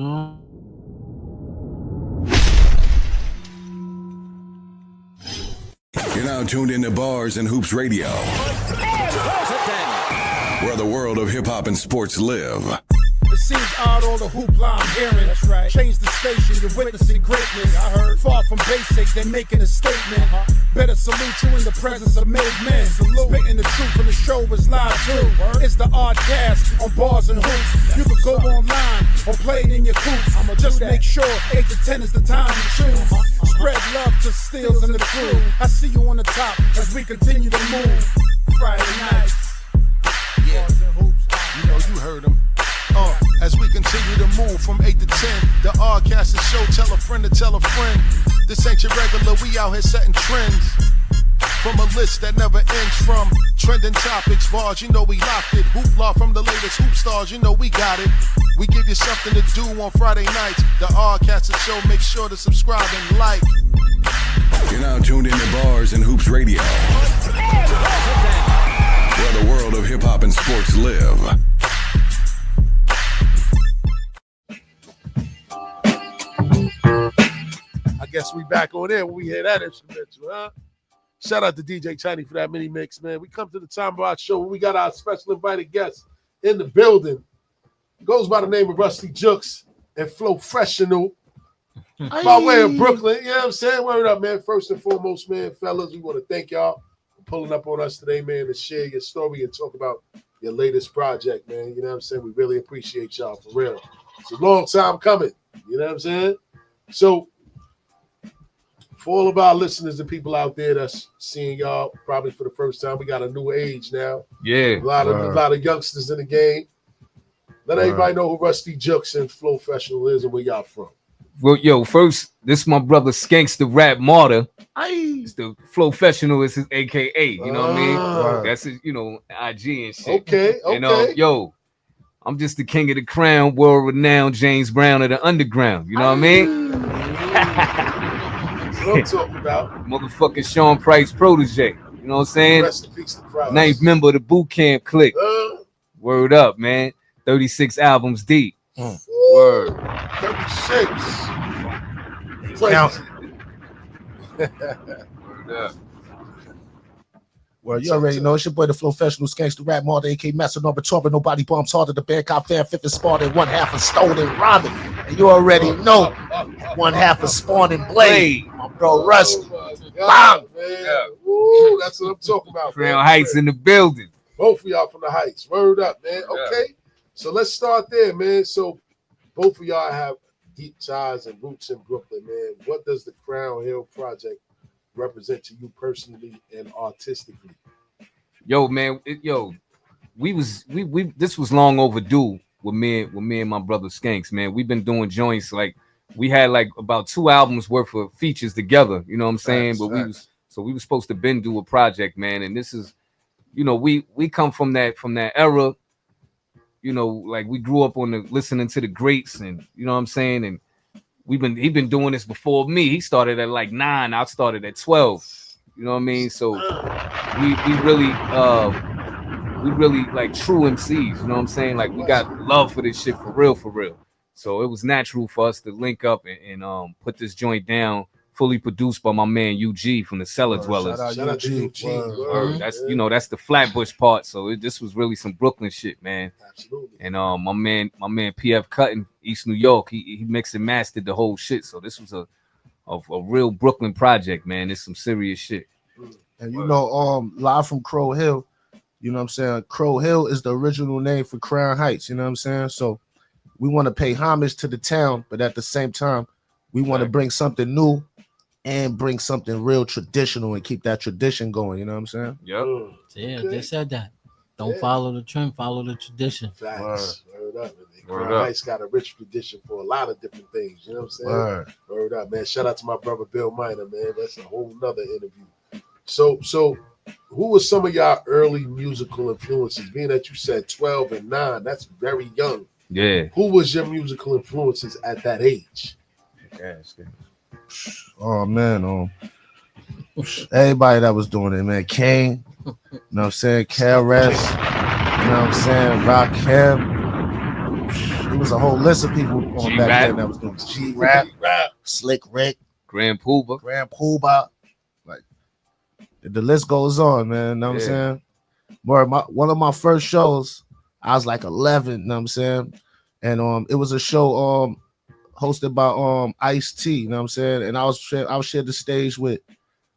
You're now tuned into Bars and Hoops Radio, where the world of hip-hop and sports live. It seems odd, all the hoopla I'm hearing. That's right. Change the station, you're witnessing greatness. I heard. Far from basic, they're making a statement. Better salute you in the presence of made men. Spitting the truth and the show is live too. It's the Oddcast on Bars and Hoops. You can go online or play it in your coops. Just make sure 8 to 10 is the time to choose. Spread love to Steels and the crew. I see you on the top as we continue to move. Friday nights. Yeah. You know you heard them. As we continue to move from 8 to 10, the Oddcast is show, tell a friend to tell a friend. This ain't your regular, we out here setting trends. From a list that never ends, from trending topics, bars, you know we locked it. Hoopla from the latest hoop stars, you know we got it. We give you something to do on Friday nights. The Oddcast is show, make sure to subscribe and like. You're now tuned into Bars and Hoops Radio, where the world of hip-hop and sports live. I guess we back on there when we hear that instrumental, huh? Shout out to DJ Tiny for that mini mix, man. We come to the time of our show where we got our special invited guests in the building. Goes by the name of Ruste Juxx and Flowfessional. By way of Brooklyn, you know what I'm saying? Word up, man. First and foremost, man, fellas, we want to thank y'all for pulling up on us today, man, to share your story and talk about your latest project, man. You know what I'm saying? We really appreciate y'all, for real. It's a long time coming, you know what I'm saying? So, for all of our listeners and people out there that's seeing y'all probably for the first time, we got a new age now. Yeah. A lot of youngsters in the game. Let everybody know who Ruste Juxx and Flowfessional is and where y'all from. Well, yo, first, this is my brother Skanks, the rap Martyr. It's the Flowfessional is his AKA, you know what I mean? That's his, you know, IG and shit. Okay. And yo, I'm just the king of the crown, world-renowned James Brown of the underground, you know what I mean? What I'm talking about. Motherfucking Sean Price protege, you know what I'm saying? Rest in peace to Price. Ninth member of the boot camp clique. Word up, man. 36 albums deep. Word. 36. Count. Word up. Well, you already know it's your boy, the Flowfessional, Skanks, the rap Martyr, AK Master, number 12, and nobody bumps harder. The Bangkok fan, fifth and Spartan, one half of Stone and Robin. And you already know, one half of Spawn and Blade. My bro, Ruste. Bang! Woo, that's what I'm talking about. Crown Heights in the building. Both of y'all from the Heights. Word up, man. Okay. So let's start there, man. So both of y'all have deep ties and roots in Brooklyn, man. What does the Crown Hill Project represent to you personally and artistically? Yo, man, we this was long overdue with me and my brother Skanks, man. We've been doing joints, like we had like about 2 albums worth of features together, you know what I'm saying? But we were supposed to do a project, man, and this is, you know, we come from that era, you know, like we grew up on listening to the greats, and you know what I'm saying, and he been doing this before me. He started at like 9, I started at 12. You know what I mean? So we really like true MCs, you know what I'm saying? Like we got love for this shit for real. So it was natural for us to link up and put this joint down, fully produced by my man UG from the Cellar Dwellers. Shout out to UG. That's, you know, that's the Flatbush part. So this was really some Brooklyn shit, man. Absolutely. And my man PF Cutting, East New York, he mixed and mastered the whole shit. So this was a real Brooklyn project, man. It's some serious shit. And you know, live from Crow Hill, you know what I'm saying? Crow Hill is the original name for Crown Heights, you know what I'm saying? So we want to pay homage to the town, but at the same time, we want to bring something new and bring something real traditional and keep that tradition going, you know what I'm saying? Yep. Yeah, they said that. Don't follow the trend, follow the tradition. Facts. Word up. Crown Heights got a rich tradition for a lot of different things, you know what I'm saying? Word up, man. Shout out to my brother Bill Minor, man. That's a whole nother interview. So who were some of y'all early musical influences? Being that you said 12 and 9, that's very young. Yeah. Who was your musical influences at that age? Oh man, everybody that was doing it, man. Kane, you know what I'm saying? KRS, you know what I'm saying? Rakim, It was a whole list of people on back then that was doing G-Rap, Slick Rick, Grand Poobah. Like the list goes on, man. Know what I'm saying? One of my first shows, I was like 11, know what I'm saying? And it was a show hosted by Ice-T, you know what I'm saying? And I was shared the stage with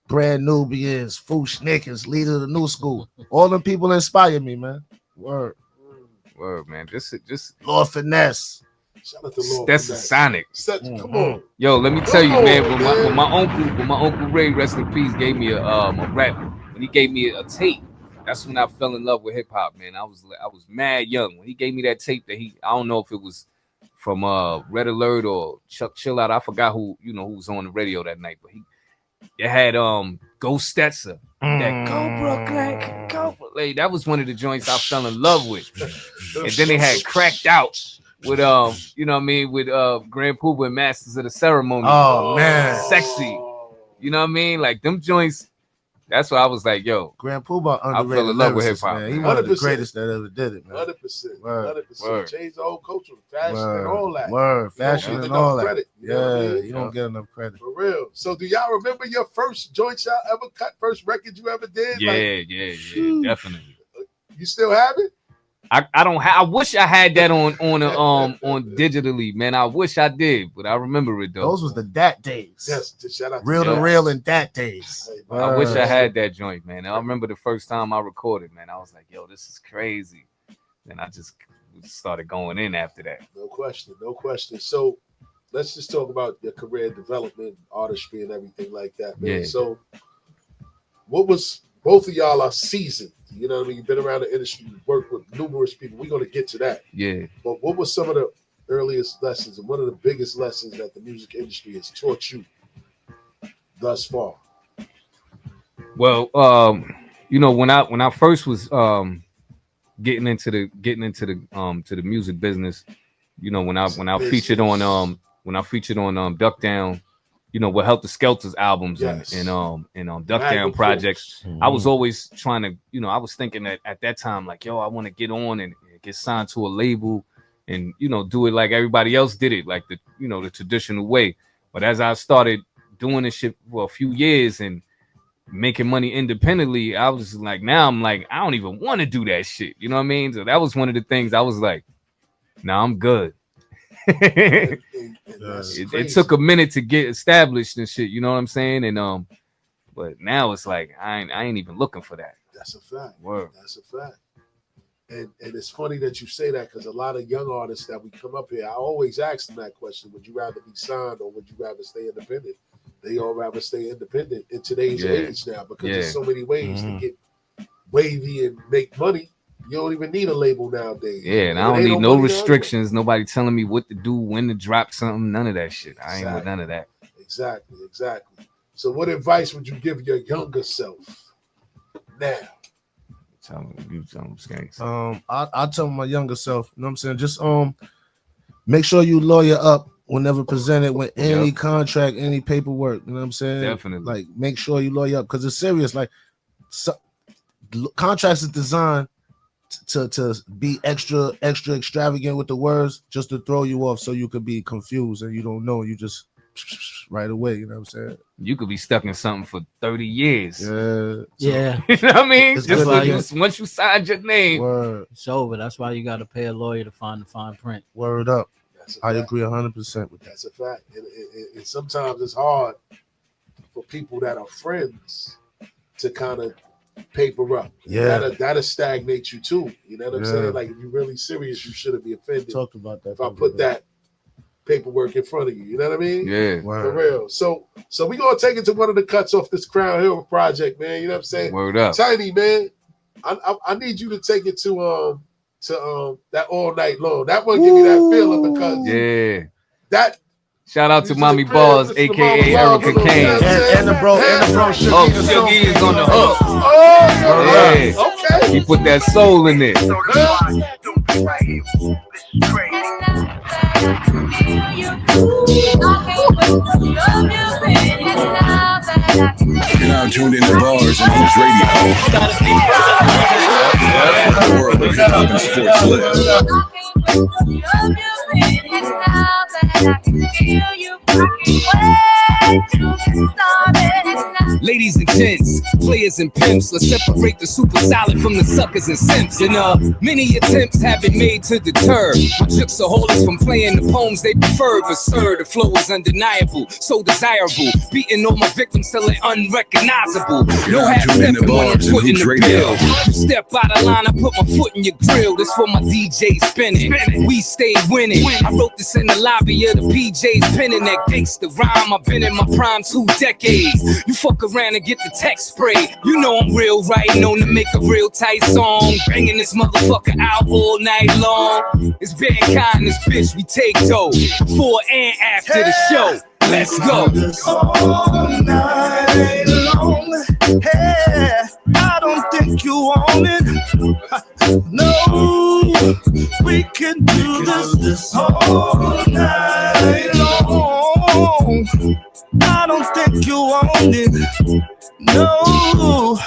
Brand Nubians, Foosh Nickens, leader of the new school. All them people inspired me, man. Word, man. Just Lord Finesse. Shout out to Lord that's Finesse. a Sonic. Come on. Yo, let me tell you, man. When my uncle Ray, rest in peace, gave me a rap. When he gave me a tape, that's when I fell in love with hip hop, man. I was mad young when he gave me that tape. I don't know if it was from Red Alert or Chuck Chill Out. I forgot who was on the radio that night, but it had Go Stetzer, that Go Brooklyn, Go Brooklyn. That was one of the joints I fell in love with. And then they had Cracked Out with you know what I mean, with Grand Poobah and Masters of the Ceremony. Oh man, Sexy. You know what I mean? Like them joints. That's why I was like, yo, Grand Poobah underrated. I fell in love with hip hop. He one of the greatest that ever did it, man. 100%. Changed the whole culture, fashion and all that. Fashion and all that. Credit, you don't get enough credit. For real. So do y'all remember your first joint y'all ever cut, first record you ever did? Yeah, definitely. You still have it? I don't have. I wish I had that on digitally, man. I wish I did, but I remember it though. Those was the Dat days. Yes, shout out real to real and Dat days. I wish I had that joint, man. I remember the first time I recorded, man. I was like, yo, this is crazy. And I just started going in after that. No question. So let's just talk about your career development, artistry, and everything like that, man. Yeah. So what was both of y'all are seasoned? You know what I mean? You've been around the industry, you've worked with numerous people. We're going to get to that. Yeah. But what were some of the earliest lessons and one of the biggest lessons that the music industry has taught you thus far? Well, when I first was getting into the music business, when I featured on Duck Down, with Helter Skelter's albums and Duck Down projects, I was always trying to, I was thinking that at that time, like, yo, I want to get on and get signed to a label and, do it like everybody else did it, like the traditional way. But as I started doing this shit for a few years and making money independently, I was like, now I'm like, I don't even want to do that shit. You know what I mean? So that was one of the things I was like, nah, I'm good. It took a minute to get established and shit, you know what I'm saying? And but now it's like I ain't even looking for that. That's a fact. Word. That's a fact. And it's funny that you say that because a lot of young artists that we come up here, I always ask them that question: would you rather be signed or would you rather stay independent? They all rather stay independent in today's age now because there's so many ways to get wavy and make money. You don't even need a label nowadays. Yeah, and I don't need no restrictions. Nobody telling me what to do, when to drop something. None of that shit. I ain't with none of that. Exactly. So what advice would you give your younger self now? Tell me, Skanks. I'll tell my younger self, you know what I'm saying? Just make sure you lawyer up whenever presented with any contract, any paperwork. You know what I'm saying? Definitely. Like, make sure you lawyer up because it's serious. Like, contracts is designed to be extra extravagant with the words just to throw you off so you could be confused and you don't know. You just right away. You know what I'm saying? You could be stuck in something for 30 years. Yeah. You know what I mean? Just once you signed your name. Word. It's over. That's why you got to pay a lawyer to find the fine print. Word up. I fact. agree 100% with that. That's a fact. And sometimes it's hard for people that are friends to kind of paper up. Yeah. That'll stagnate you too. You know what I'm saying? Like if you're really serious, you shouldn't be offended. Talked about that. If I put that paperwork in front of you. You know what I mean? Yeah. For real. So we're gonna take it to one of the cuts off this Crown Hill project, man. You know what I'm saying? Word up. Tiny, man. I need you to take it to that All Night Long. That one give me that feeling because that. Shout out to Mommy Balls, aka Erica Kane. And the bro Sugar. Oh, Sugar is on the hook. Okay. He put that soul in it. You're now tuned into Bars and Hoops Radio. The world of hip hop and sports live. Ladies and gents, players and pimps, let's separate the super solid from the suckers and simps. And many attempts have been made to deter my Juxx holders from playing the poems they prefer. But sir, the flow is undeniable, so desirable, beating all my victims till they're unrecognizable. No half stepping when I'm putting the bill. You step out of line, I put my foot in your grill. This for my DJ spinning. We stay winning. I wrote this in the lobby of the PJs, penning that gangsta rhyme. I've been in my prime 2 decades. You fuck around and get the text sprayed. You know I'm real right, known to make a real tight song. Banging this motherfucker out all night long. It's mankind, this bitch, we take dough. Before and after the show. Let's go. All night long. Hey, I don't think you want it. No, we can do this all night long. I don't think you want it. No,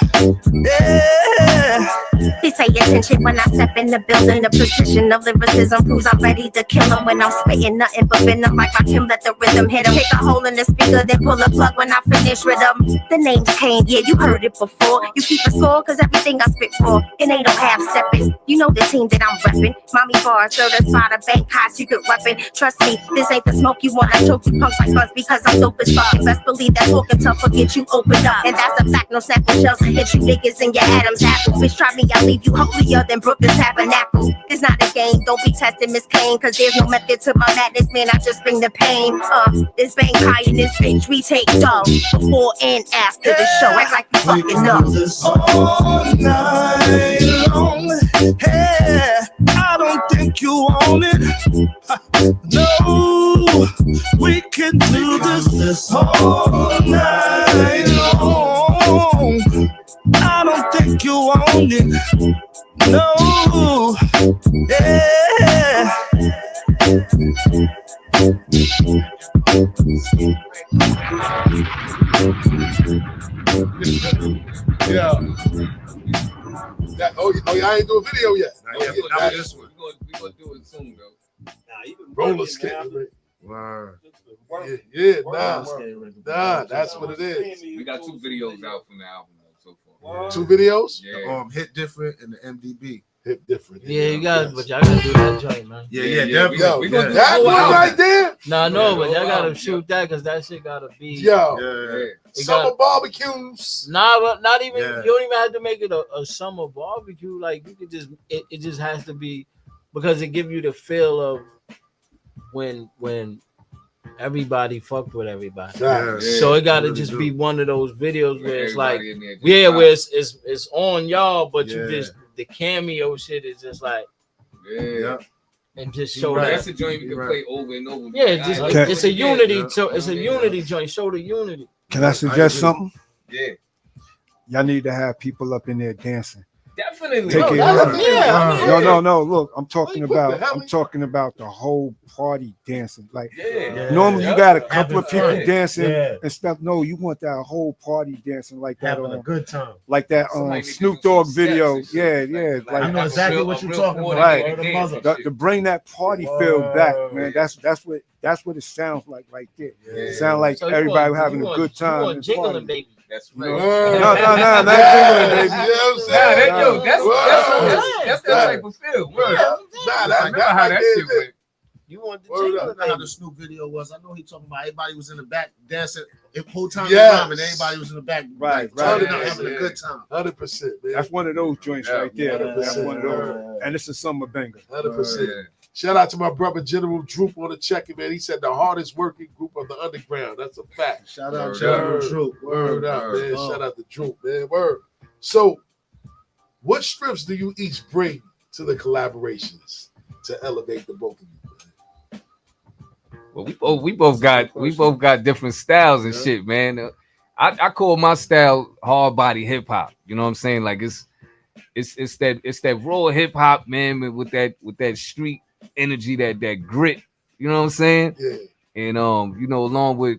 yeah. Please pay attention when I step in the building. The precision of lyricism proves I'm ready to kill him. When I'm spitting nothing but venom, like I can let the rhythm hit him. Take a hole in the speaker, then pull a plug when I finish with them. The name's Kane, yeah, you heard it before. You keep a score, cause everything I spit raw. It ain't no half-stepping. You know the team that I'm repping. Mommy bar, certified a bank high secret weapon. Trust me, this ain't the smoke you want. I choke you punks like buns because I'm dope as fuck. And best believe that talking tough will get you opened up. And that's a fact, no snap with shells and hit you niggas in your Adam's apple. Bitch, try me, I'll leave you holier than Brooklyn's tabernacle. It's not a game, don't be testing Miss Kane, cause there's no method to my madness, man, I just bring the pain. This bang high in this bitch, we take dough before and after the show. Act like you fucking know. This all night long. Hey, I don't think you want it. No, we can do this all night long. I don't think you want it. No, yeah. Yeah. I ain't do a video yet. Not this one. We gonna do it soon, though. Roller skating. Word. Yeah, nah, that's what it is. We got 2 videos out from the album so far. 2 videos? Yeah. Hit Different and the MDB. Hit Different. Yeah, you got, but y'all gotta do that joint, man. Yeah, definitely. Yo, we gonna do that one right there. Nah, no, but y'all gotta shoot that because that shit gotta be. Yo, summer barbecues. Nah, but not even. Yeah. You don't even have to make it a summer barbecue. Like you could just. It just has to be because it give you the feel of when everybody fucked with everybody. Yeah. So it gotta just be one of those videos where it's like, where it's on y'all, but you just the cameo shit is just like, and just show that. That's a joint we can play over and over. Yeah, just it's a unity. So it's a unity joint. Show the unity. Can I suggest something? Yeah. Y'all need to have people up in there dancing. Definitely. Take it. No. Look, I'm talking about the whole party dancing. Like normally you got a couple of people dancing and stuff. No, you want that whole party dancing like that. Having a good time. Like that Snoop Dogg video. Yeah. Like, I know exactly what you're talking about. Right. To bring that party feel back, man. That's what it sounds like right there. It sounds like everybody having a good time. Jingling, baby. That's right. No, not jingling, baby. That's that type of feel. That's how that shit went. You want the I know how the Snoop video was. I know he talking about everybody was in the back dancing the whole time and everybody was in the back having a good time. 100%, man. That's one of those joints right there. That's one of those. And it's a summer banger. 100%. Shout out to my brother General Droop on the check-in, man. He said the hardest working group of the underground. That's a fact. Shout out General Droop. Word up, man. Shout out to Droop, man. Word. So, what strips do you each bring to the collaborations to elevate the both of you? Well, we both got different styles and shit, man. I call my style hard body hip hop. You know what I'm saying? Like it's that raw hip hop, man, with that street energy, that grit. You know what I'm saying? Yeah. And along with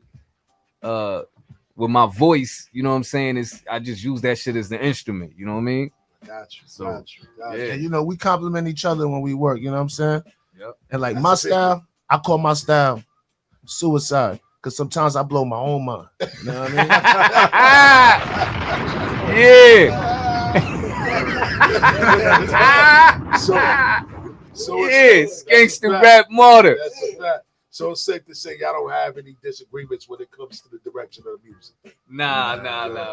my voice, you know what I'm saying, I just use that shit as the instrument. You know what I mean? Got you. And we compliment each other when we work. You know what I'm saying? Yep. And like That's my a big style, I call my style suicide. Cause sometimes I blow my own mind. You know what I mean? So Yes, it's gangsta rap martyr. That's a fact. So it's safe to say y'all don't have any disagreements when it comes to the direction of the music. Nah.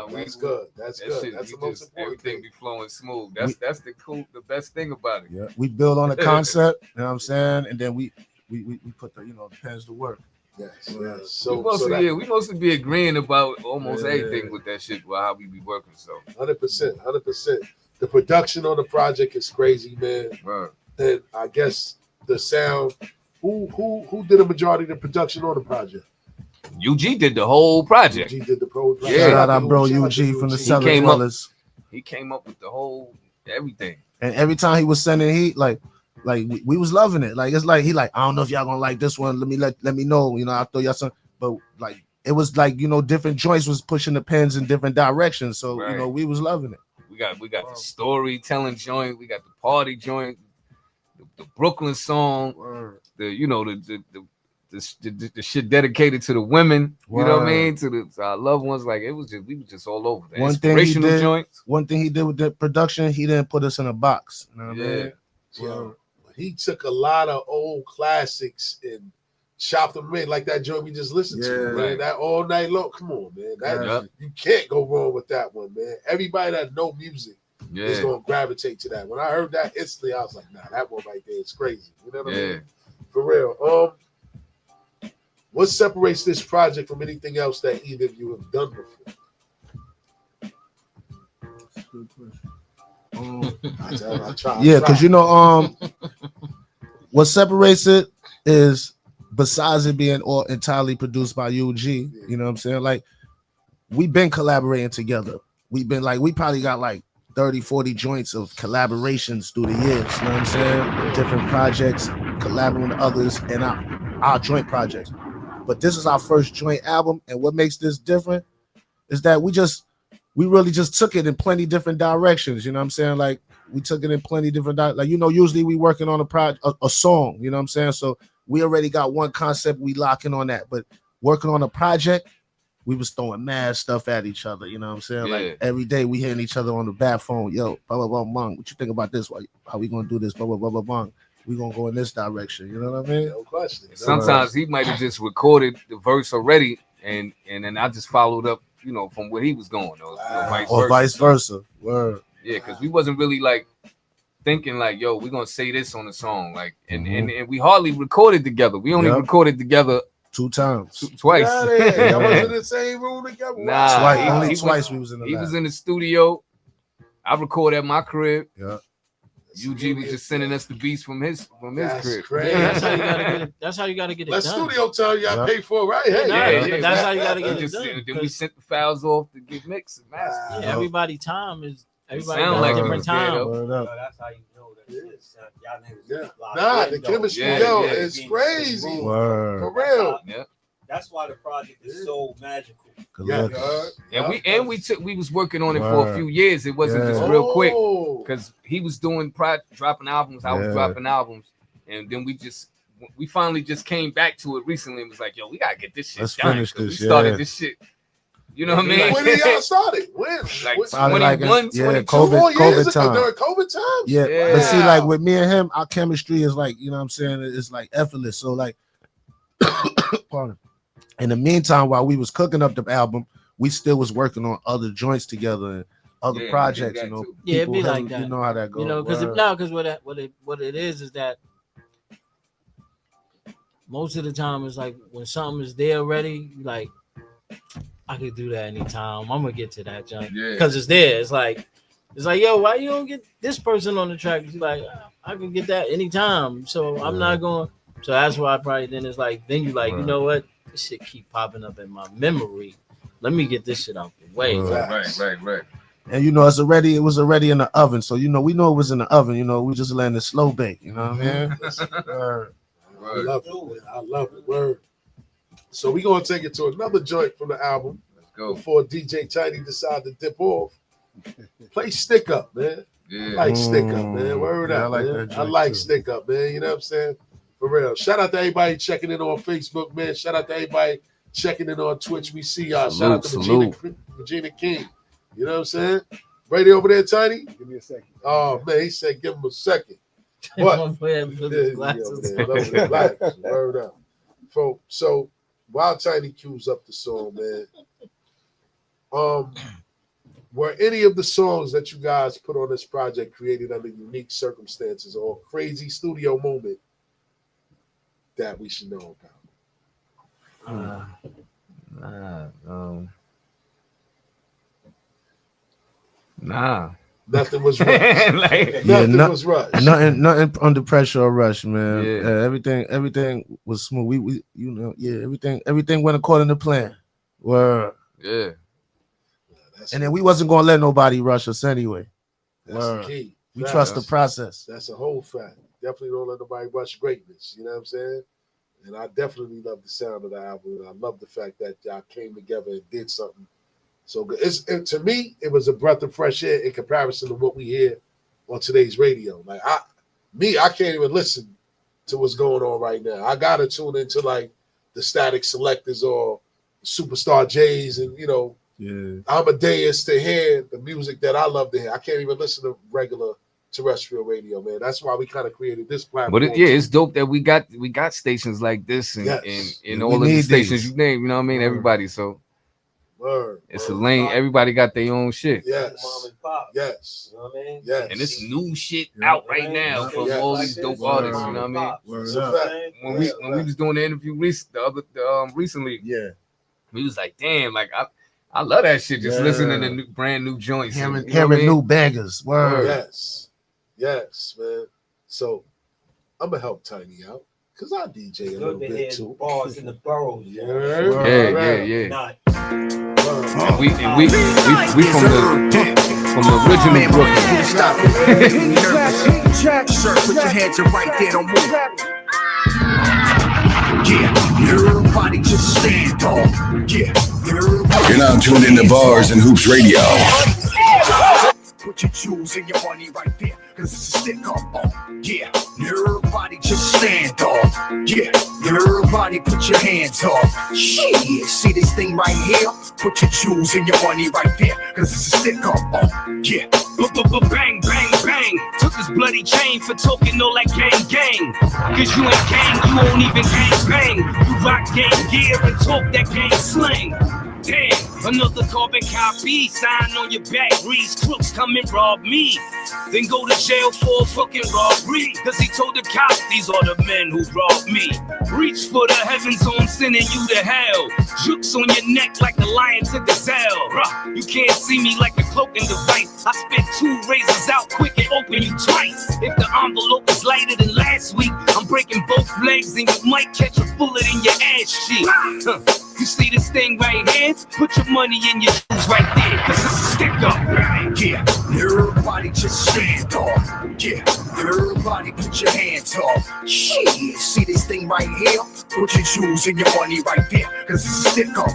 That's good. That's good. Shit, That's the we most just, important everything thing. be flowing smooth. That's the best thing about it. Yeah, we build on a concept, you know what I'm saying? And then we put the the pens to work. Yes. we mostly be agreeing about almost everything with that shit, well, how we be working. So 100%. The production on the project is crazy, man. right. And I guess the sound. Who did a majority of the production on the project? UG did the whole project. UG did the project. Yeah. Shout out bro UG from the Cellar Dwellers. He came up with the whole everything. And every time he was sending heat, like we was loving it. Like it's like he like, I don't know if y'all gonna like this one. Let me know. I'll throw y'all some. But like it was like different joints was pushing the pens in different directions. So right. We was loving it. We got the storytelling joint. We got the party joint. The Brooklyn song. The shit dedicated to the women. You know what I mean? To our loved ones. Like we were just all over. The inspirational joints. One thing he did with the production, he didn't put us in a box. You know what I mean? So he took a lot of old classics and chopped them in, like that joint we just listened to, man. Right. That all night long. Come on, man. You can't go wrong with that one, man. Everybody that know music is gonna gravitate to that. When I heard that instantly, I was like, nah, that one right there is crazy. You know what I mean? For real. What separates this project from anything else that either of you have done before? Because what separates it is, besides it being all entirely produced by UG, you know what I'm saying? Like, we've been collaborating together. We probably got like 30, 40 joints of collaborations through the years, you know what I'm saying? Different projects, collaborating with others, and our joint projects. But this is our first joint album, and what makes this different is that we really just took it in plenty different directions. You know what I'm saying? Like we took it in plenty different usually we working on a song, you know what I'm saying? So we already got one concept, we locking on that. But working on a project, we was throwing mad stuff at each other, you know what I'm saying? Like every day we hitting each other on the bad phone, yo, blah blah blah blah. What you think about this? How we gonna do this? Blah blah blah blah blah. We gonna go in this direction, you know what I mean? No question. Sometimes he might have just recorded the verse already, and then I just followed up, from where he was going, or vice versa. Word. Yeah, because we wasn't really like thinking like, yo, we're gonna say this on the song, like, and we hardly recorded together. We only recorded together 2 times, twice. Y'all was in the same room together. Nah, twice we was in the He lab. was in the studio. I recorded at my crib. Yeah. UG was just sending us the beats from his crib. Crazy. Yeah, that's how you gotta get it done. Studio time you gotta pay for, right? Hey, that's how you gotta get it done. Then we sent the files off to get mixed and mastered. Everybody got sound like different time. That's how you know that it's y'all niggas. Nah, the chemistry, is crazy. Word. For real. Yeah. That's why the project is so magical. We was working on it for a few years. It wasn't just real quick because he was doing dropping albums. I was dropping albums, and then we finally just came back to it recently and was like, yo, we gotta get this shit done. Finish this. We started this shit. You know what I mean? When did y'all started? When? Like 21, 22 COVID time. During COVID time? Yeah. But see, like with me and him, our chemistry is like, you know what I'm saying? It's like effortless. So like, pardon. In the meantime, while we was cooking up the album, we still was working on other joints together and other projects. Yeah, it'd be like that. You know how that goes. Because what it is that most of the time it's like when something is there already, like I could do that anytime. I'm gonna get to that joint because it's there. It's like, yo, why you don't get this person on the track? It's like I can get that anytime. So I'm not going. So that's why I probably then it's like you know what? This shit keep popping up in my memory. Let me get this shit out the way. Right. And it was already in the oven. So we know it was in the oven. We just letting it slow bake. You know what I mean? I love it. Word. So we're gonna take it to another joint from the album. Let's go. Before DJ Tiny decide to dip off. Play Stick Up, man. Yeah. I like Stick Up, man. Word up, I like man. that joint I like too. Stick Up, man. You know what I'm saying? For real. Shout out to everybody checking in on Facebook, man. Shout out to everybody checking in on Twitch. We see y'all. Shout out to Regina King. You know what I'm saying? Brady over there, Tiny? Give me a second. Oh, man, he said give him a second. But word up. So while Tiny cues up the song, man, were any of the songs that you guys put on this project created under unique circumstances or crazy studio moment that we should know about? Nah. Nothing was rushed. Nothing was rushed. Nothing under pressure or rush, man. Yeah. Everything was smooth. We everything went according to plan. Yeah. And then we wasn't gonna let nobody rush us anyway. That's the key. We trust the process. That's a whole fact. Definitely don't let nobody rush greatness. You know what I'm saying? And I definitely love the sound of the album. And I love the fact that y'all came together and did something so good. To me, it was a breath of fresh air in comparison to what we hear on today's radio. Like I can't even listen to what's going on right now. I gotta tune into like the Static Selectors or Superstar J's and Amadeus to hear the music that I love to hear. I can't even listen to regular terrestrial radio, man. That's why we kind of created this platform. But it's dope that we got stations like this and all of the stations you name, you know what I mean? Everybody. So it's a lane. Everybody got their own shit. Yes. Yes. You know what I mean? Yes. And it's new shit out right now from all these dope artists. You know what I mean? When we was doing the interview recently, we was like, damn, like I love that shit. Just listening to brand new joints, hearing new bangers. Word. Yes, man. So I'm gonna help Tiny out because I DJ a little bit too. Bars in the boroughs. Yeah. And we from the original Brooklyn. Stop it. Sir, put your hands in right there, don't move. Yeah, everybody just stand tall. Yeah, You're now tuned into Bars and Hoops Radio. Put your jewels and your money right there, cause it's a stick up. Yeah, everybody just stand tall. Yeah, everybody put your hands up. Shit, see this thing right here? Put your jewels and your money right there, cause it's a stick up. Yeah. Bang, bang, bang. Took his bloody chain for talking no like gang, gang. Cause you ain't gang, you won't even gang, bang. You rock gang gear and talk that gang slang. Damn, another carbon copy, sign on your back, reads crooks come and rob me. Then go to jail for a fucking robbery. Cause he told the cops, these are the men who robbed me. Reach for the heavens, so I'm sending you to hell. Juxx on your neck like a lion to gazelle. You can't see me like a cloaking device. I spit 2 razors out quick and open you twice. If the envelope is lighter than last week, I'm breaking both legs and you might catch a bullet in your ass cheek. You see this thing right here? Put your money in your shoes right there, cause it's a stick up. Yeah, everybody just stand tall. Yeah, everybody put your hands up. Shit, see this thing right here? Put your jewels and your money right there, cause it's a stick up.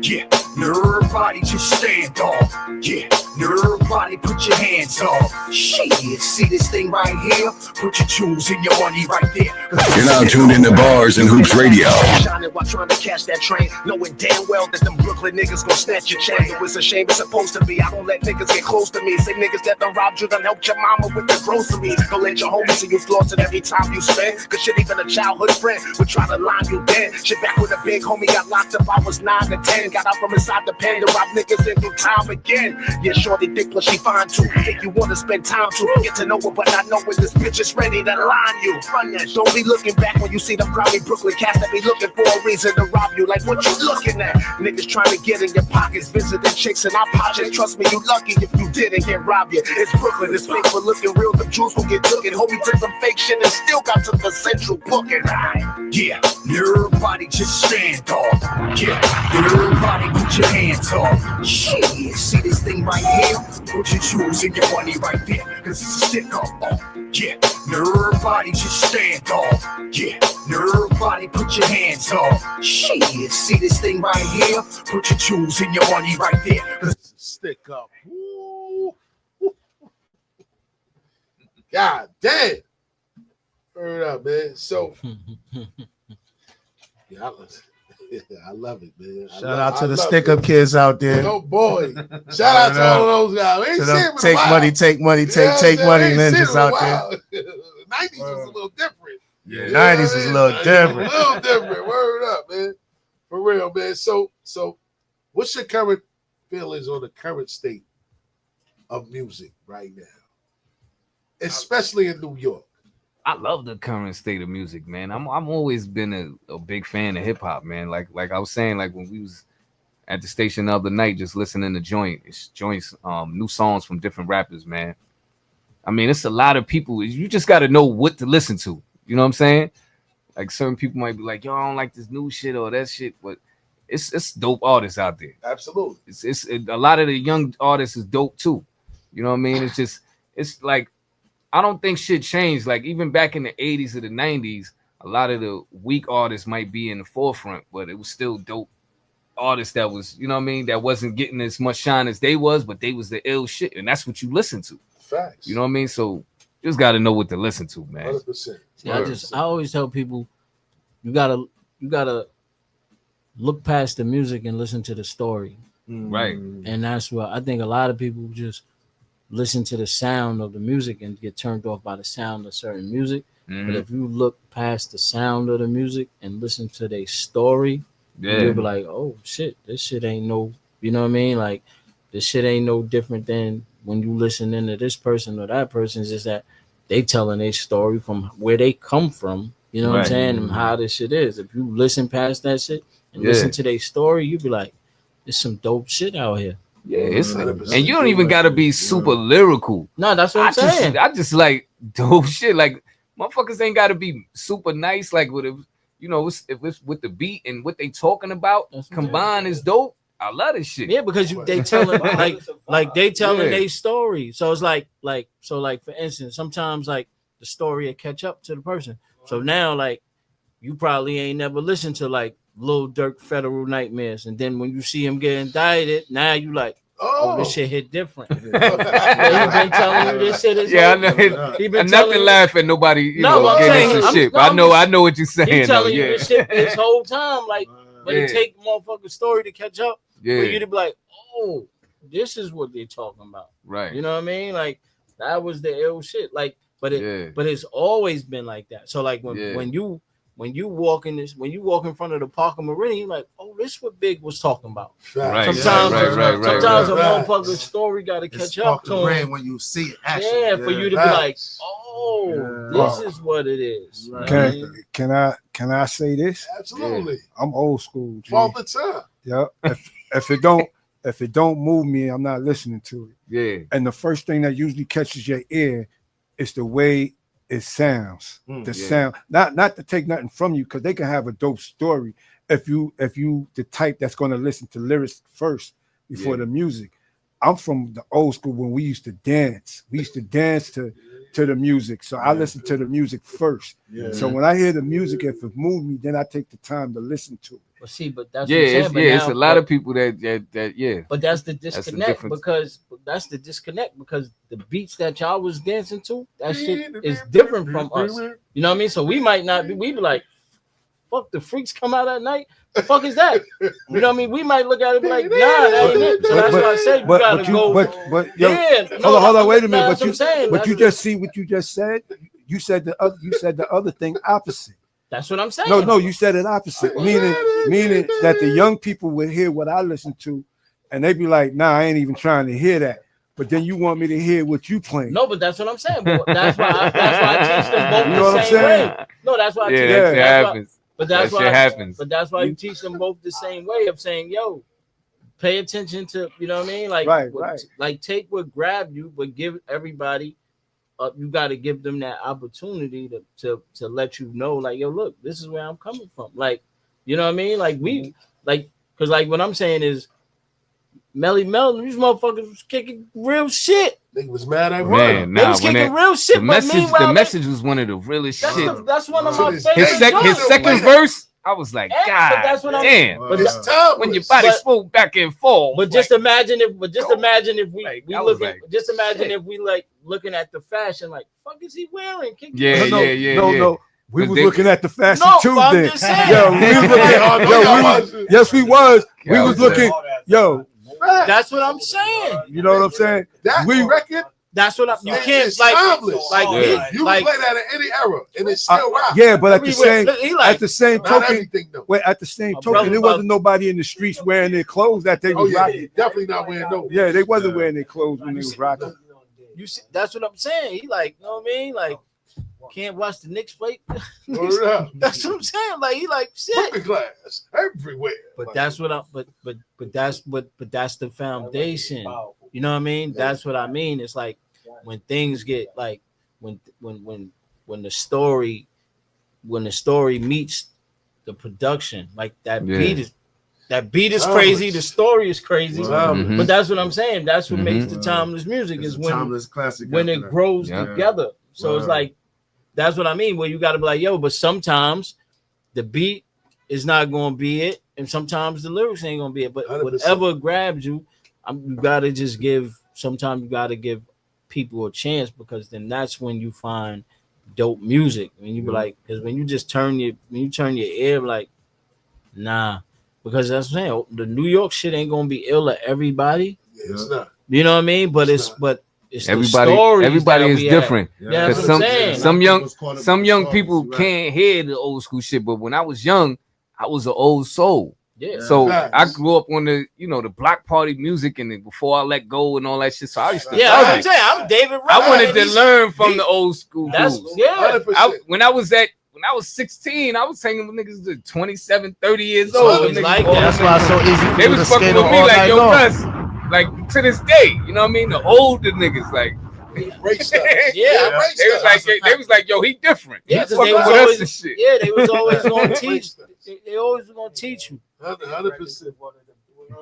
Yeah, everybody just stand tall. Yeah, everybody put your hands up. Shit, see this thing right here? Put your jewels and your money right there. You're now tuned into Bars and Hoops Radio. Shining while trying to catch that train, knowing damn well that them Brooklyn niggas gon' snatch your chain. It was a shame, it's supposed to be. I don't let niggas get close to me. Say niggas that done robbed you, done helped your mama with the groceries. Don't let your homies see you flossing every time you spend. Cause shit, even a childhood friend would try to line you dead. Shit, back when a big homie got locked up, I was 9 to 10. Got out from inside the pen to rob niggas and do time again. Yeah, shorty thick, plus she fine too. Think you wanna spend time to get to know her, but not knowing this bitch is ready to line you. Run that. Don't be looking back when you see them crowdy Brooklyn cats that be looking for a reason to rob you. Like what you looking at? Niggas trying to get in your pockets, visiting chicks in our pockets. Trust me, you lucky if you didn't get robbed yet. It's Brooklyn, it's fake for looking real. The Jews will get took it. Homie took some fake shit and still got to the central booking. Yeah, everybody just stand tall. Yeah, everybody put your hands up. Shit, see this thing right here? Put your jewels and your money right there, cause it's a stick up. Yeah, everybody just stand tall. Yeah, everybody put your hands up. Shit, see this thing right here? Put your jewels and your money right there. Stick up. Ooh. God damn. Word up, man. So, yeah, I love it, man. Shout out to the sticker kids out there. Oh boy! Shout out to all of those guys. We ain't seen them take money, take money, take money ninjas out there. 90s was a little different. Yeah, 90s was a little different. A little different. Word up, man. For real, man. So, what's your current feelings on the current state of music right now, especially in New York? I love the current state of music, man. I'm always been a big fan of hip hop, man. Like I was saying, like when we was at the station the other night, just listening to joints, new songs from different rappers, man. I mean, it's a lot of people. You just got to know what to listen to. You know what I'm saying? Like certain people might be like, yo, I don't like this new shit or that shit, but it's dope artists out there. Absolutely. It's a lot of the young artists is dope too. You know what I mean? It's like, I don't think shit changed. Like even back in the 80s or the 90s, a lot of the weak artists might be in the forefront, but it was still dope artists that was, you know what I mean, that wasn't getting as much shine as they was, but they was the ill shit, and that's what you listen to. Facts. You know what I mean? So you just got to know what to listen to, man. 100%. See, I always tell people, you gotta look past the music and listen to the story. Right. And that's what I think a lot of people just listen to the sound of the music and get turned off by the sound of certain music. But if you look past the sound of the music and listen to their story, you'll be like, oh shit, this shit ain't no, you know what I mean? Like this shit ain't no different than when you listen into this person or that person. It's just that they telling their story from where they come from, you know what I'm saying, and how this shit is. If you listen past that shit and listen to their story, you be like, there's some dope shit out here. Yeah, it's and you don't even gotta be super lyrical. No, that's what I'm saying. I just like dope shit. Like motherfuckers ain't gotta be super nice. Like with if it's with the beat and what they talking about combined is dope. I love this shit. Yeah, because they telling like they telling their story. So it's like for instance, sometimes like the story will catch up to the person. So now like you probably ain't never listened to like Lil Durk Federal Nightmares, and then when you see him get indicted, now you like, oh, this shit hit different. He been telling you this shit is I know. He been nothing laugh at nobody, you know, getting some shit. But I know what you're saying. He's telling you this shit this whole time, like, but it take motherfucking story to catch up. For you to be like, oh, this is what they're talking about. Right. You know what I mean? Like that was the ill shit. Like, but it's always been like that. So like when you walk in front of the Parker Marine, you're like, oh, this is what Big was talking about. Right. Sometimes a motherfucker's story got to catch up to him when you see it. Actually. Yeah, for you to be like, oh, this is what it is. Right. Can I say this? Absolutely. I'm old school. G. All the time. Yeah. If it don't move me, I'm not listening to it. Yeah. And the first thing that usually catches your ear is the way it sounds. The sound. Not to take nothing from you, because they can have a dope story if you the type that's going to listen to lyrics first before the music. I'm from the old school when we used to dance. We used to dance to the music. So I listen to the music first. Yeah. So when I hear the music, if it moves me, then I take the time to listen to it. But see, but that's what I'm saying. It's a lot of people that. But that's the disconnect because the beats that y'all was dancing to, that shit is different from us. You know what I mean? So we might not be. We be like, fuck, the freaks come out at night. The fuck is that? You know what I mean? We might look at it and be like, nah, that ain't it. So that's why I said you gotta go. Hold on, wait a minute. But you just see what you just said. You said the other thing opposite. That's what I'm saying. No, you said it opposite. Meaning that the young people would hear what I listen to, and they'd be like, nah, I ain't even trying to hear that. But then you want me to hear what you playing. No, but that's what I'm saying. But that's why I teach them both the same way. No, that's why I teach them. That happens. But that's why happens. But that's why you teach them both the same way of saying, yo, pay attention to, you know what I mean? Like, like take what grabbed you, but give everybody. You got to give them that opportunity to let you know, like, yo, look, this is where I'm coming from. Like, you know what I mean? Like because like what I'm saying is, Melly Mel, these motherfuckers was kicking real shit. They was mad at work. They was kicking real shit. The message was one of the realest shit. That's one of my favorite. His second verse. I was like, But God that's what damn. But It's tough. When your body spoke back and forth. But just imagine if we Like, we I was looking. like, Just imagine shit. if we like looking at the fashion. Like, fuck is he wearing? Yeah. No. We 'Cause was they- looking at the fashion No, too. but I'm Then, just saying. yo, we was looking. Yes, we was. We was looking. Yo, That's what I'm saying. you know what I'm saying? That We- record, That's what you can't it's like. timeless. Like, Yeah. You like can play that in any era, and it's still rock. Yeah, but at the everywhere. same Look, he like- at the same Not token, everything though. wait, at the same My token, brother there about- wasn't nobody in the streets wearing their clothes that they Oh was yeah, rocking. definitely not wearing no. Yeah, they wasn't wearing their clothes when they was rocking. You see, that's what I'm saying. He like, you know what I mean? Like, can't watch the Knicks play. Word up. That's what I'm saying. Like, he like shit. Looking glass everywhere. But that's what I. But that's the foundation. You know what I mean? That's what I mean. It's like when things get like when the story meets the production, like that beat is crazy. The story is crazy. Mhm. But that's what I'm saying. That's what makes the Mhm. timeless music It's is a when timeless classic when after it that. grows Yeah. together. So it's Wow. like that's what I mean. Where you got to be like, yo, but sometimes the beat is not going to be it, and sometimes the lyrics ain't going to be it. But 100%. whatever grabs you, you got to just give. Sometimes you got to give people a chance because then that's when you find dope music. When you be like, because when you just turn your ear like, nah, because that's what I'm saying. The New York shit ain't gonna be ill to everybody. Yeah, it's not. You know what I mean? But It's it's not. but it's the Everybody stories that is we different. have. Yeah, that's Because what I'm saying. some young people can't hear the old school shit. But when I was young, I was an old soul. Yeah. So Facts. I grew up on the the block party music and then before I let go and all that shit. So I used to Yeah, love that's what I'm it. saying. I'm David Ruste. I wanted to He's- learn from the old school That's dudes. yeah. 100%. When I was 16, I was hanging with niggas that 27, 30 years It's old. always Niggas like all- that. That's why it's so easy for They you was to fucking skate with on me all like, night yo, long. Russ, like to this day, you know what I mean? The older niggas, like, Race us. Yeah. race they was us. like, they was like, yo, he different. Yeah, He 'cause fucking they was with us always- and shit. Yeah, they was always gonna teach. Race us. They always gonna teach you. 100%.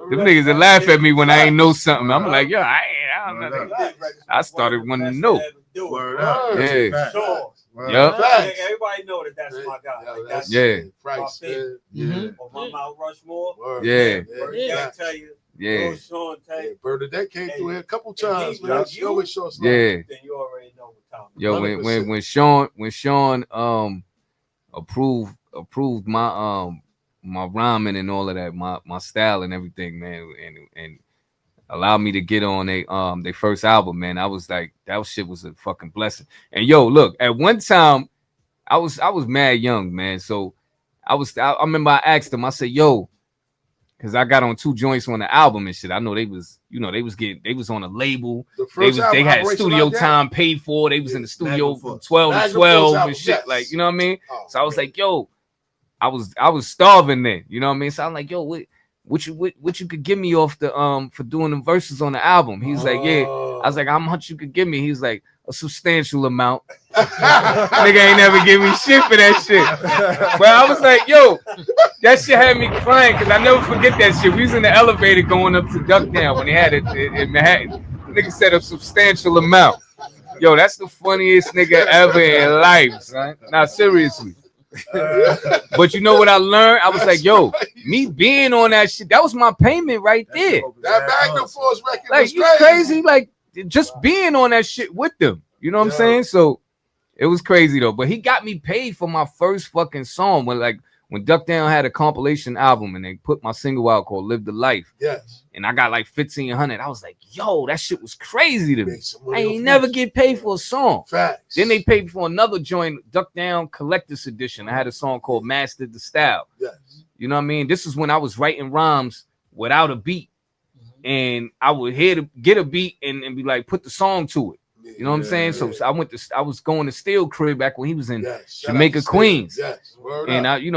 Them niggas that laugh at me when I ain't know something. I'm like, yo, I don't know. I started wanting to know. Word up. Yeah. Facts. Sure. Word Yeah. up. Facts. Everybody know that's my guy. Yeah, Like, that's that's Yeah. Price, man. Mhm. on my Mount Rushmore. Word. Yeah. Bernadette Facts. tell you. Yeah. Sean tell Yeah, you. Bernadette came through here a couple And he times, man. like She you? always shows love. Yeah. Then you already know what time. Yo, 100%. when Sean approved my my rhyming and all of that, my style and everything, man, and allowed me to get on they first album, man. I was like, that shit was a fucking blessing. And yo, look, at one time I was mad young, man. So I remember I asked him, I said, yo, because I got on 2 joints on the album and shit. I know they was on a label. The They first album, had Operation studio Lockdown? time paid for. They was in the studio Magnum from Force. 12 to Magnum 12 Force and album, shit. yes. Like, you know what I mean? Oh, So I was man. like, yo, I was starving then. You know what I mean? So I'm like, yo, what you could give me off the for doing the verses on the album? He's like, yeah. I was like, how much you could give me? He's like, a substantial amount. Nigga ain't never give me shit for that shit. But I was like, yo, that shit had me crying because I never forget that shit. We was in the elevator going up to Ducktown when he had it in Manhattan. Nigga said a substantial amount. Yo, that's the funniest nigga ever in life, son. Now, seriously. But you know what I learned? I was like, yo, me being on that shit, that was my payment right there. That Magnum Force record Like, was you crazy. crazy? Like, just being on that shit with them. You know what I'm saying? So it was crazy though. But he got me paid for my first fucking song when Duckdown had a compilation album and they put my single out called Live the Life. Yes. And I got like 1,500. I was like, yo, that shit was crazy to me. Made some I money ain't off never that. get paid for a song. Facts. Then they paid for another joint, Duckdown Collector's Edition. I had a song called Mastered the Style. Yes. You know what I mean? This is when I was writing rhymes without a beat. And I would get a beat and be like, put the song to it. You know what I'm saying? So I was going to Steel Crib back when he was in Jamaica, Queens. Yes. Word And up. he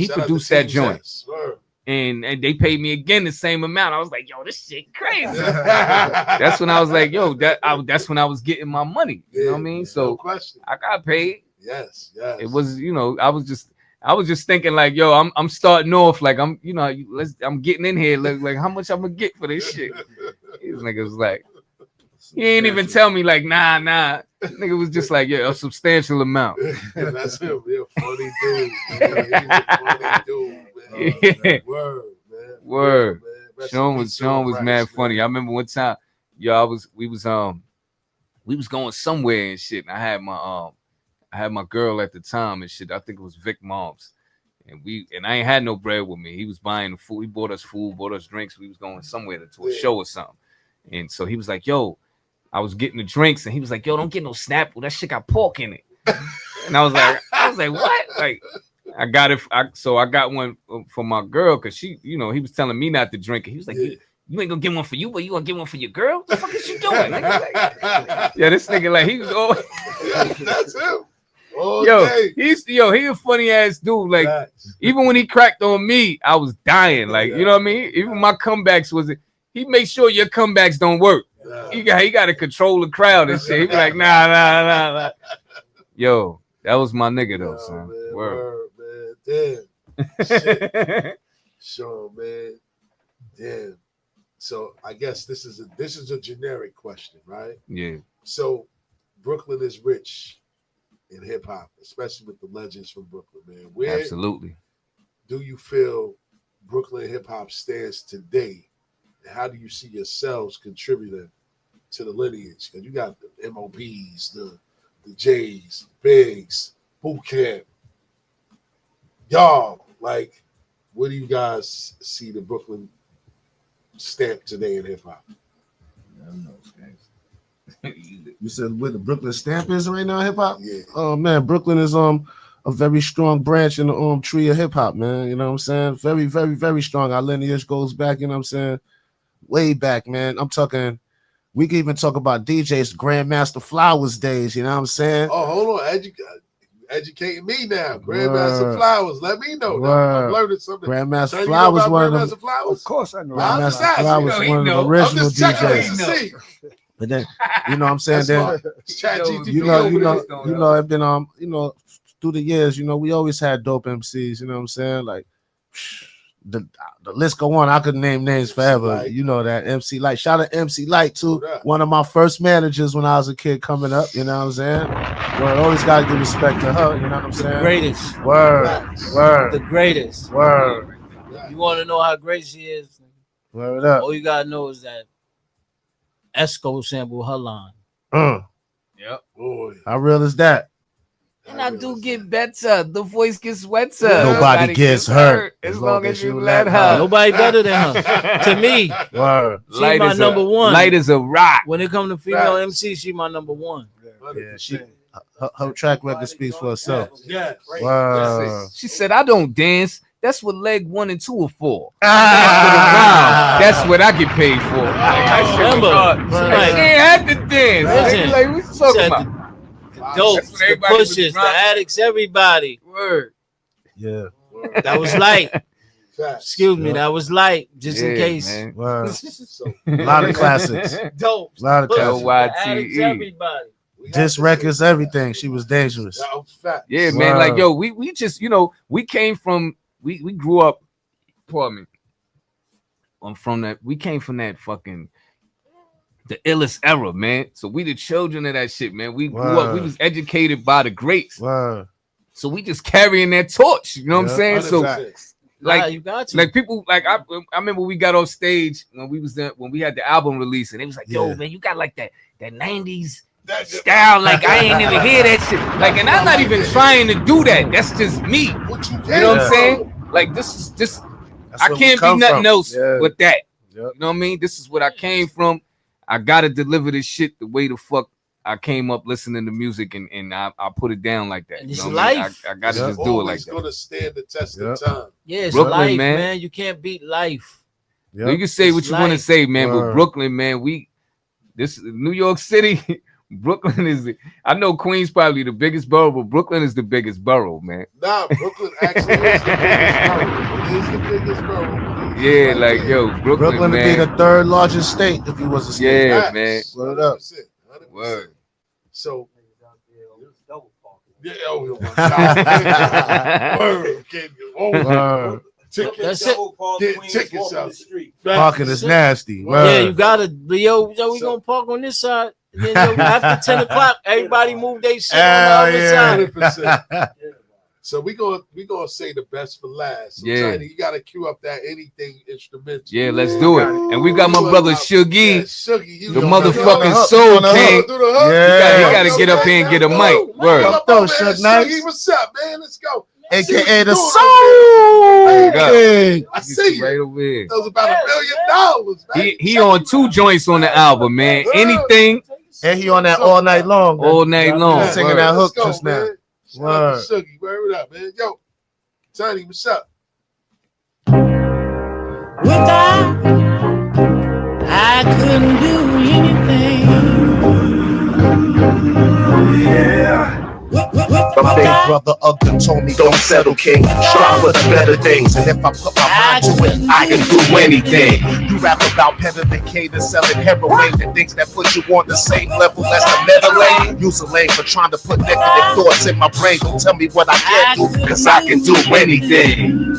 Shout out produced to that Team joint. Zest. Word. And they paid me again the same amount. I was like, yo, this shit crazy. That's when I was like, yo, that's when I was getting my money. You know what I mean? So No question. I got paid. Yes. Yes. It was, I was just thinking like, yo, I'm starting off like I'm getting in here like how much I'm gonna get for this shit. These niggas was like, He ain't even tell me like, nah. Nigga was just like, yeah, a substantial amount. Yeah, that's him. He a funny dude. Man. He's a funny dude, man. Yeah. Word, man. Word. Man. Sean was mad funny. I remember one time, we was going somewhere and shit. And I had my girl at the time and shit. I think it was Vic Mom's. And I ain't had no bread with me. He was buying the food. He bought us food, bought us drinks. We was going somewhere to a show or something. And so he was like, yo, I was getting the drinks, and he was like, yo, don't get no Snapple. That shit got pork in it. And I was like, what? Like, I got it. So I got one for my girl because she, he was telling me not to drink it. He was like, you ain't gonna get one for you, but you gonna get one for your girl? What the fuck is you doing? Yeah, this nigga, like, he was always... That's him. He a funny ass dude. Like, even when he cracked on me, I was dying. Like, you know what I mean? Even my comebacks he made sure your comebacks don't work. He got to control the crowd and shit. He be like, nah. Yo, that was my nigga though, son. Man, word, man. Damn. Shit. Sure, man. Damn. So I guess this is a generic question, right? Yeah. So Brooklyn is rich in hip hop, especially with the legends from Brooklyn, man. Where absolutely do you feel Brooklyn hip hop stands today? And how do you see yourselves contributing to the lineage? Because you got the MOBs, the J's, Bigs, Boot Camp. Y'all, like, where do you guys see the Brooklyn stamp today in hip hop? I don't know, Skanks. You said where the Brooklyn stamp is right now, hip hop? Yeah. Oh man, Brooklyn is a very strong branch in the tree of hip hop, man. You know what I'm saying? Very, very, very strong. Our lineage goes back, you know what I'm saying? Way back, man. I'm talking, we can even talk about DJs, Grandmaster Flowers days, you know what I'm saying? Oh, hold on. Educating me now. Grandmaster Flowers. Let me know. Now. I'm learning something. Grandmaster Flowers, one of them. Flowers? Of course I know. Grandmaster Flowers, one of the original DJs. But then, you know what I'm saying? Then, you know, I've been through the years, we always had dope MCs, you know what I'm saying? Like, the list go on. I could name names forever. Light. You know that MC Light. Shout out MC Light too. One of my first managers when I was a kid coming up. You know what I'm saying? Word. Always gotta give respect to her. You know what I'm saying? The greatest. Word. The greatest. Word. You want to know how great she is? Word up. All you gotta know is that Esco sample her line. Yep. Boy. How real is that? And I do get better. The voice gets wetter. Nobody gets hurt as long as you let her. Nobody better than her. To me, word. She my number one. Light as a rock. When it comes to female MC, she my number one. Yeah, her track record speaks for herself. Yeah. Wow. She said, I don't dance. That's what leg 1 and 2 are for. That's what I get paid for. She ain't had to dance. Like, what you talking about? Dope, the pushes, the addicts, everybody. Word. Yeah. That was light. Excuse me, that was light, just in case. A lot of classics. Dope. A lot of classics. Addicts, everybody. Disc records, everything. She was dangerous. Yeah, man. Like, yo, we just, we came from, we grew up, pardon me, from that, we came from that fucking, the illest era, man. So we the children of that shit, man. We grew up, we was educated by the greats. So we just carrying that torch, you know what I'm saying? 100%. So like, you got to. like people, like I remember we got off stage when we had the album release, and it was like, yo, man, you got like that 90s style. Like I ain't even hear that shit. Like, and I'm not even trying to do that. That's just me. You know what I'm saying? Like this is just, I can't be nothing else but that. You know what I mean? This is what I came from. I gotta deliver this shit the way the fuck I came up listening to music, and I put it down like that. It's you know what life. I gotta just do it like It's that. gonna stand the test of time. Yeah, it's Brooklyn, life, man. man. You can't beat life. You can say what you want to say, man, but Brooklyn, man, this New York City, Brooklyn is I know Queens probably the biggest borough, but Brooklyn is the biggest borough, man. Nah, Brooklyn actually is the biggest borough. It is the biggest borough. Yeah, like yo, Brooklyn would man. be the third largest state if he was a state. Yeah, man. Word up. 100%. Word. So, yeah, oh my God. Word. That's it. Get tickets out. Parking is nasty. Yeah, Word. you gotta. Yo, we gonna park on this side. And then, yo, after 10 o'clock, everybody move their shit on the other side. 100%. So we gonna say the best for last. So Yeah. Tiny, you gotta cue up that anything instrumental. Yeah, let's do it. And we got my brother Shuggy, the motherfucking hook, Soul on the King. hook. He gotta get up here and get a mic. Word. Shuggy, what's up, man? Let's go. AKA the Soul King. I see you. Right over here. That was about $1 million. Man. He on 2 joints on the album, man. Anything. And he on that all night long. All night long. Singing that hook Let's go, just now. man. Shout out to Shuggy. Word it up, man. Yo, Tiny, what's up? I couldn't do anything. Yeah. My big brother Ugly told me Don't settle, king. Strive for the better things. and if I put my mind to it, I can do anything. you rap about peddling K to selling heroin and things that put you on the same level as the metal lane. Use a lane for trying to put negative thoughts in my brain. Don't tell me what I can't do, Cause I can do anything.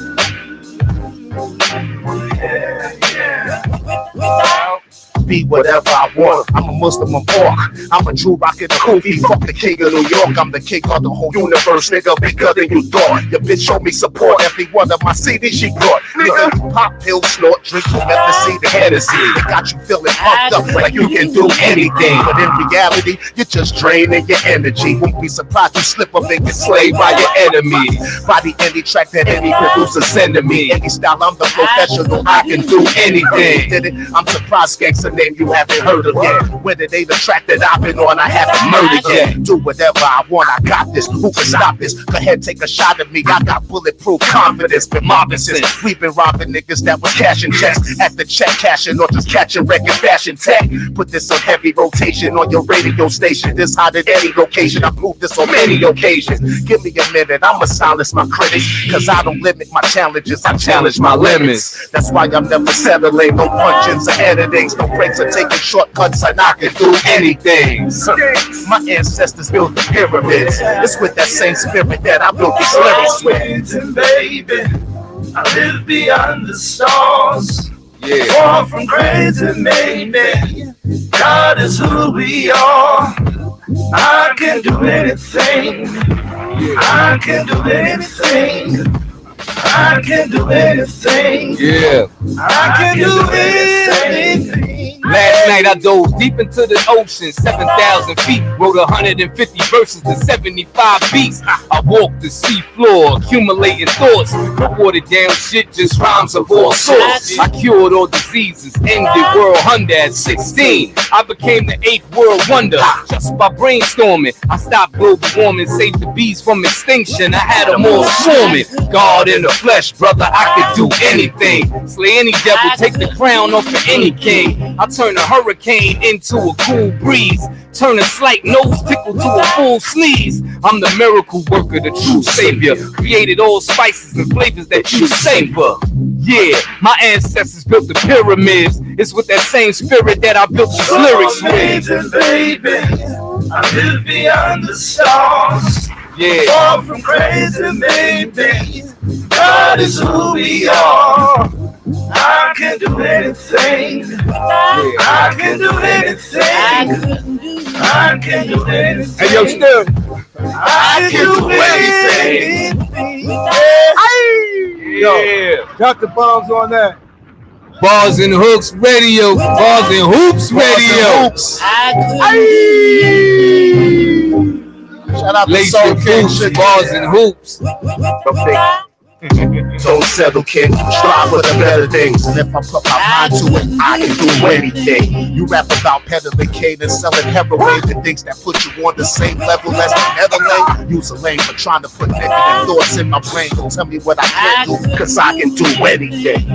be whatever I want. I'm a Muslim, I'm pork. I'm a Jew rockin' a hoopy. Fuck the king of New York. I'm the king of the whole universe, nigga, bigger than you thought. Your bitch showed me support. Every one of my CDs she brought. Nigga, you pop pills, snort, drink, you never see the Hennessy. It got you feeling pumped up like you can do anything. But in reality, you're just draining your energy. Won't be surprised you slip up and get slayed by your enemies. Body any track that any producer send to me. Any style, I'm the professional. I can do anything. Did it? I'm surprised Skanks a name you haven't heard of yet. Whether it ain't a track that I've been on, I haven't murdered yet. Do whatever I want, I got this. Who can stop this? Go ahead, take a shot at me. I got bulletproof confidence. Been mobbing since we've been robbing niggas that was cashing checks at the check cashing or just catching wrecking fashion tech. Put this on heavy rotation on your radio station. This hot at any location. I've proved this on many occasions. Give me a minute, I'ma silence my critics. Cause I don't limit my challenges, I challenge my limits. That's why I'm never settling. No punch-ins or editings, no breaks or taking shortcuts, and I can do anything. My ancestors built the pyramids. It's with that same spirit that I built these lyrics with. Baby, I live beyond the stars. Yeah. Far from crazy, maybe. God is who we are. I can do anything. I can do anything. I can do anything. Yeah. I can do anything. Last night I dove deep into the ocean, 7,000 feet, wrote 150 verses to 75 beats. I walked the sea floor, accumulating thoughts. No watered down shit, just rhymes of all sorts. I cured all diseases, ended world hunger at 16. I became the 8th world wonder just by brainstorming. I stopped global warming, saved the bees from extinction. I had them all swarming. God in the flesh, brother, I could do anything. Slay any devil, take the crown off of any king. I turn a hurricane into a cool breeze. Turn a slight nose tickle to a full sneeze. I'm the miracle worker, the true savior. Created all spices and flavors that you savor. Yeah, my ancestors built the pyramids. It's with that same spirit that I built these lyrics with. Baby, I live beyond the stars. Yeah. Far from crazy, maybe. God is who we are. I can do anything. I can do anything. I can do anything. Hey, yo, Still. I can do anything. Yo, drop the bombs on that. Bars and Hooks Radio. Bars and Hoops Radio. Shout out to Lace Soul your King. boots, bars and hoops. Don't settle, kid. Strive for the better things. And if I put my mind to it, I can do anything. You rap about peddling cane and selling heroin and things that put you on the same level as the Netherlands. Use a lane for trying to put negative thoughts in my brain. Don't tell me what I can't do, cause I can do anything.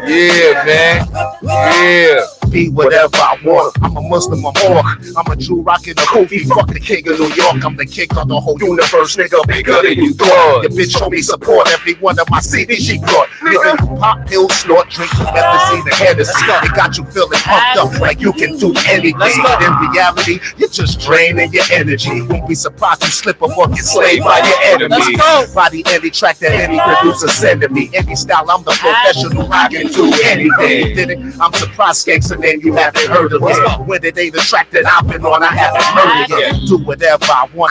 Yeah, man. Yeah. be whatever I want. I'm a Muslim, I'm more. I'm a Jew rocking a hoopy. Fuck the king of New York. I'm the king of the whole universe, nigga. Bigger than you thought. Your bitch show me support. Every one of my CDs she brought. Nigga, you pop pills, snort, drink, methazine, and Hennessy. It got you feeling pumped up like you can do anything. But in reality, you're just draining your energy. Won't be surprised you slip up or get slayed by your enemy. Body any track that any producer send to me. Any style, I'm the professional. I can do anything. Did it? I'm surprised, Skanks, and then you haven't heard of it. When it ain't a track that I've been on, I haven't heard of it. Do whatever I want.